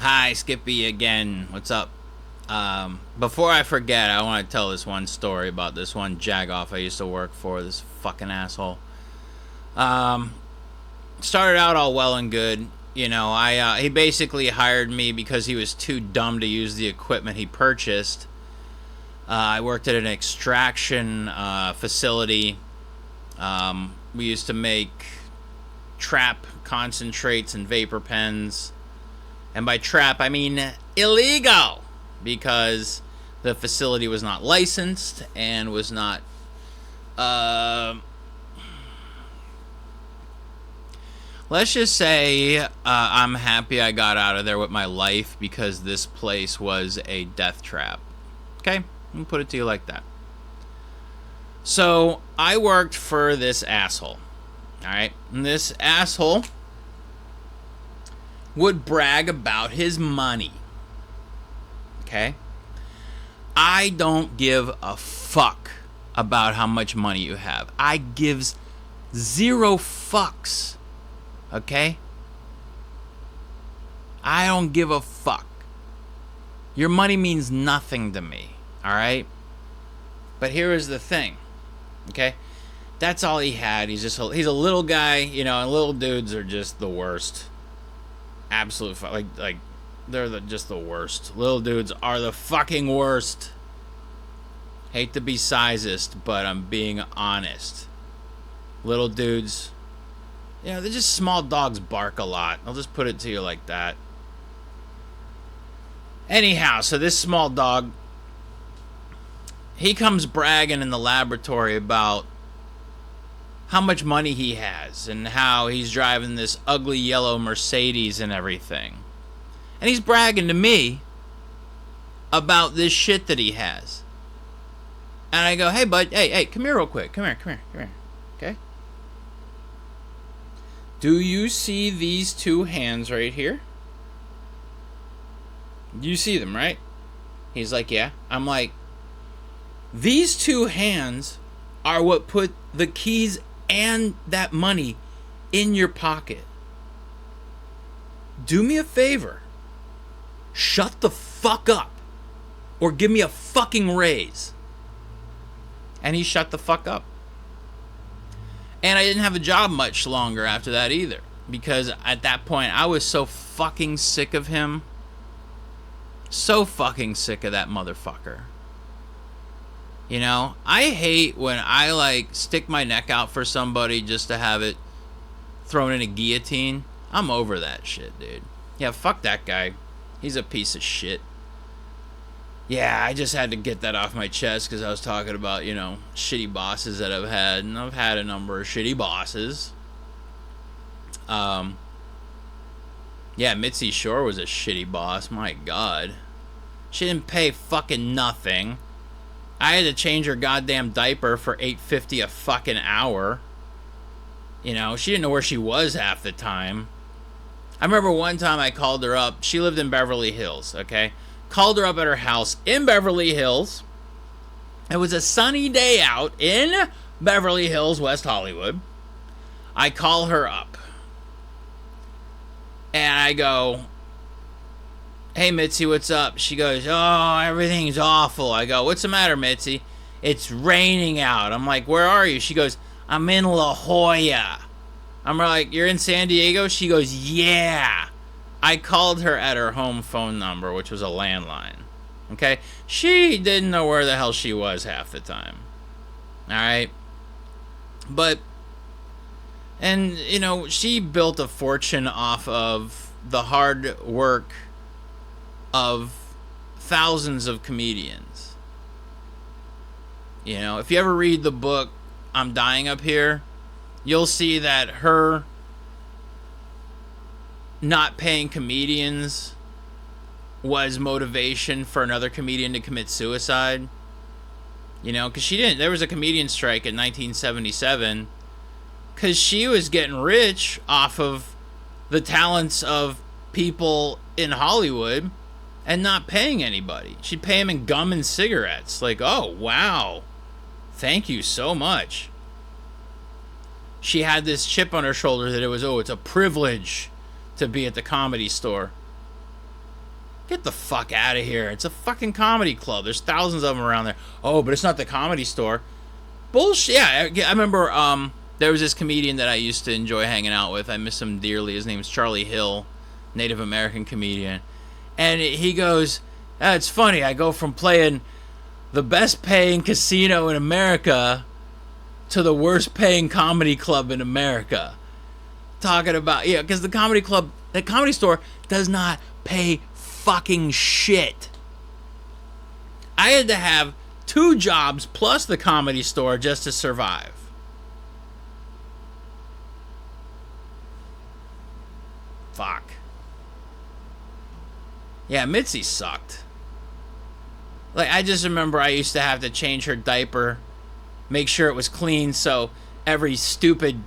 Hi, Skippy again. What's up? Before I forget, I want to tell this one story about this one jagoff I used to work for. This fucking asshole. Um, Started out all well and good. He basically hired me because he was too dumb to use the equipment he purchased. I worked at an extraction facility. We used to make trap concentrates and vapor pens. And by trap, I mean illegal, because the facility was not licensed and was not. Let's just say I'm happy I got out of there with my life, because this place was a death trap. Okay? I'm going to put it to you like that. So, I worked for this asshole. Alright? And this asshole would brag about his money. Okay? I don't give a fuck about how much money you have. I gives zero fucks. Okay? I don't give a fuck. Your money means nothing to me. Alright? But here is the thing. Okay? That's all he had. He's a little guy, and little dudes are just the worst. Absolute like they're just the worst. Little dudes are the fucking worst. Hate to be sizist, but I'm being honest. Little dudes, they're just small dogs bark a lot. I'll just put it to you like that. Anyhow, so this small dog, he comes bragging in the laboratory about how much money he has and how he's driving this ugly yellow Mercedes and everything. And he's bragging to me about this shit that he has. And I go, hey, bud, hey, come here real quick. Come here. Okay? Do you see these two hands right here? You see them, right? He's like, yeah. I'm like, these two hands are what put the keys and that money in your pocket. Do me a favor. Shut the fuck up. Or give me a fucking raise. And he shut the fuck up. And I didn't have a job much longer after that either. Because at that point, I was so fucking sick of him. So fucking sick of that motherfucker. I hate when I stick my neck out for somebody just to have it thrown in a guillotine. I'm over that shit, dude. Yeah, fuck that guy. He's a piece of shit. Yeah, I just had to get that off my chest because I was talking about, shitty bosses that I've had. And I've had a number of shitty bosses. Yeah, Mitzi Shore was a shitty boss. My God. She didn't pay fucking nothing. I had to change her goddamn diaper for $8.50 a fucking hour. She didn't know where she was half the time. I remember one time I called her up. She lived in Beverly Hills, okay? Called her up at her house in Beverly Hills. It was a sunny day out in Beverly Hills, West Hollywood. I call her up. And I go, hey, Mitzi, what's up? She goes, oh, everything's awful. I go, what's the matter, Mitzi? It's raining out. I'm like, where are you? She goes, I'm in La Jolla. I'm like, you're in San Diego? She goes, yeah. I called her at her home phone number, which was a landline. Okay? She didn't know where the hell she was half the time. Alright? But, and, she built a fortune off of the hard work of thousands of comedians. If you ever read the book I'm Dying Up Here, you'll see that her not paying comedians was motivation for another comedian to commit suicide. Because she didn't. There was a comedian strike in 1977 because she was getting rich off of the talents of people in Hollywood and not paying anybody. She'd pay them in gum and cigarettes. Like, oh, wow. Thank you so much. She had this chip on her shoulder that it's a privilege to be at the Comedy Store. Get the fuck out of here. It's a fucking comedy club. There's thousands of them around there. Oh, but it's not the Comedy Store. Bullshit. Yeah, I remember there was this comedian that I used to enjoy hanging out with. I miss him dearly. His name's Charlie Hill, Native American comedian. And he goes, it's funny. I go from playing the best paying casino in America to the worst paying comedy club in America. Talking about, yeah, because the Comedy Store does not pay fucking shit. I had to have 2 jobs plus the Comedy Store just to survive. Fuck. Yeah, Mitzi sucked. Like, I just remember I used to have to change her diaper, make sure it was clean so every stupid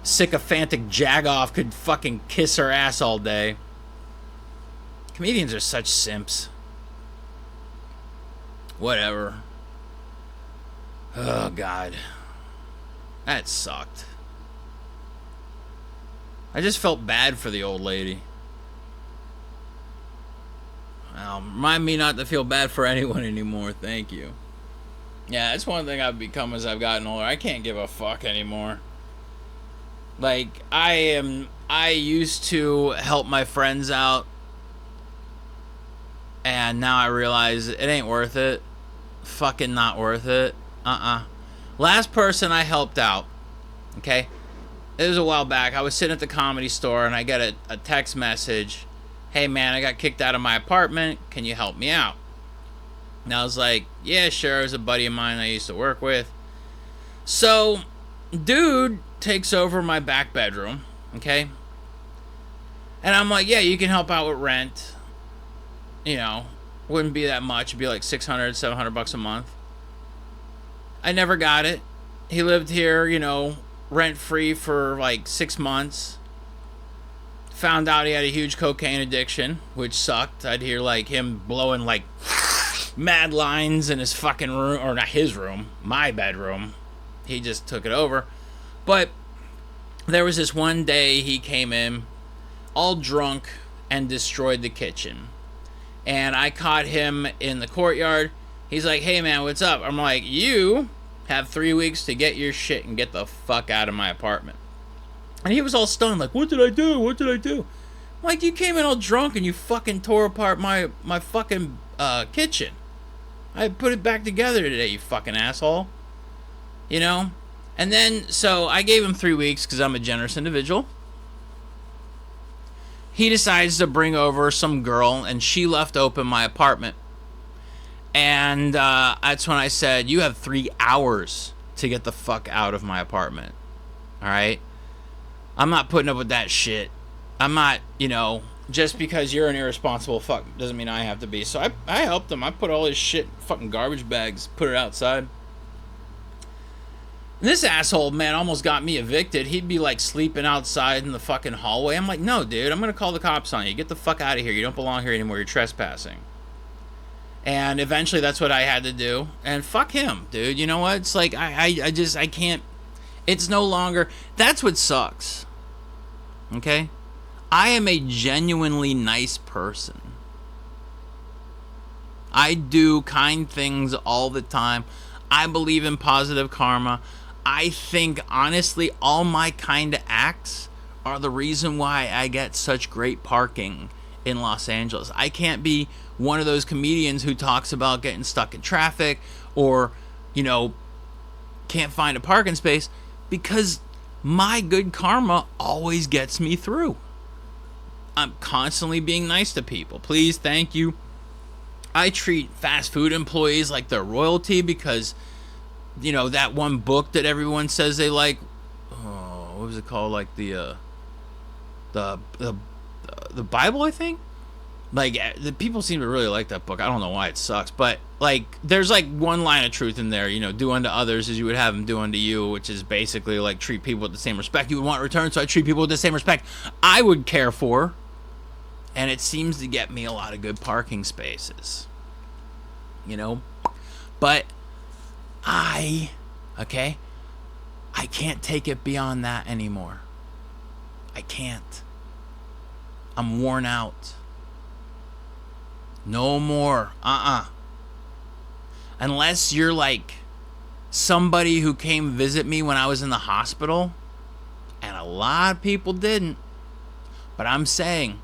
sycophantic jagoff could fucking kiss her ass all day. Comedians are such simps. Whatever. Oh, God. That sucked. I just felt bad for the old lady. Well, remind me not to feel bad for anyone anymore. Thank you. Yeah, that's one thing I've become as I've gotten older. I can't give a fuck anymore. Like, I used to help my friends out, and now I realize it ain't worth it. Fucking not worth it. Last person I helped out, okay? It was a while back. I was sitting at the Comedy Store, and I get a text message. Hey, man, I got kicked out of my apartment. Can you help me out? And I was like, yeah, sure. It was a buddy of mine I used to work with. So, dude takes over my back bedroom, okay? And I'm like, yeah, you can help out with rent. You know, wouldn't be that much. It'd be like $600, $700 a month. I never got it. He lived here, you know, rent-free for like 6 months. Found out he had a huge cocaine addiction, which sucked. I'd hear like him blowing like mad lines in his fucking room, or not his room, my bedroom. He just took it over. But there was this one day he came in all drunk and destroyed the kitchen. And I caught him in the courtyard. He's like, hey man, what's up? I'm like, you have 3 weeks to get your shit and get the fuck out of my apartment. And he was all stunned, like, what did I do? What did I do? I'm like, you came in all drunk and you fucking tore apart my fucking kitchen. I put it back together today, you fucking asshole. You know? And then, so I gave him 3 weeks because I'm a generous individual. He decides to bring over some girl, and she left open my apartment. And that's when I said, you have 3 hours to get the fuck out of my apartment. All right? I'm not putting up with that shit. I'm not, you know, just because you're an irresponsible fuck doesn't mean I have to be. So I helped him. I put all his shit in fucking garbage bags, put it outside. This asshole, man, almost got me evicted. He'd be like sleeping outside in the fucking hallway. I'm like, no, dude, I'm going to call the cops on you. Get the fuck out of here. You don't belong here anymore. You're trespassing. And eventually that's what I had to do. And fuck him, dude. You know what? It's like, I can't. It's no longer. That's what sucks. Okay? I am a genuinely nice person. I do kind things all the time. I believe in positive karma. I think, honestly, all my kind of acts are the reason why I get such great parking in Los Angeles. I can't be one of those comedians who talks about getting stuck in traffic or, you know, can't find a parking space because my good karma always gets me through. I'm constantly being nice to people. Please, thank you. I treat fast food employees like they're royalty because, you know, that one book that everyone says they like. Oh, what was it called? Like the Bible, I think. Like, the people seem to really like that book. I don't know why it sucks, but like, there's like one line of truth in there. You know, do unto others as you would have them do unto you, which is basically like treat people with the same respect you would want in return. So I treat people with the same respect I would care for, and it seems to get me a lot of good parking spaces. You know, but I can't take it beyond that anymore. I can't. I'm worn out. No more. Unless you're like somebody who came visit me when I was in the hospital, and a lot of people didn't. But I'm saying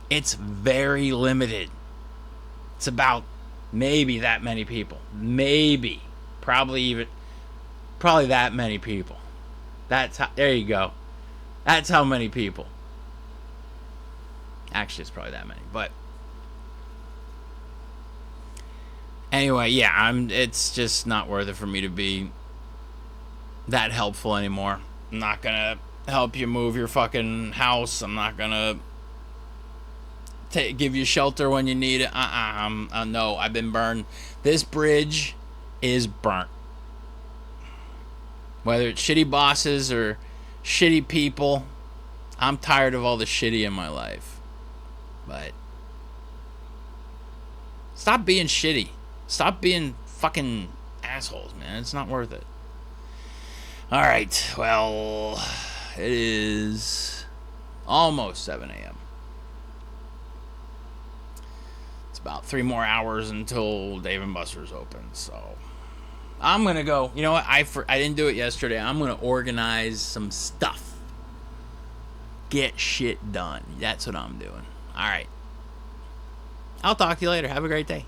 it's very limited. It's about maybe that many people. Maybe. Probably that many people. There you go. That's how many people. Actually, it's probably that many. But anyway, yeah, it's just not worth it for me to be that helpful anymore. I'm not gonna help you move your fucking house. I'm not gonna give you shelter when you need it. No, I've been burned. This bridge is burnt. Whether it's shitty bosses or shitty people, I'm tired of all the shitty in my life. But stop being shitty. Stop being fucking assholes, man. It's not worth it. Alright, well, it is almost 7 a.m. It's about 3 more hours until Dave & Buster's open, so I'm going to go. You know what? I didn't do it yesterday. I'm going to organize some stuff. Get shit done. That's what I'm doing. Alright. I'll talk to you later. Have a great day.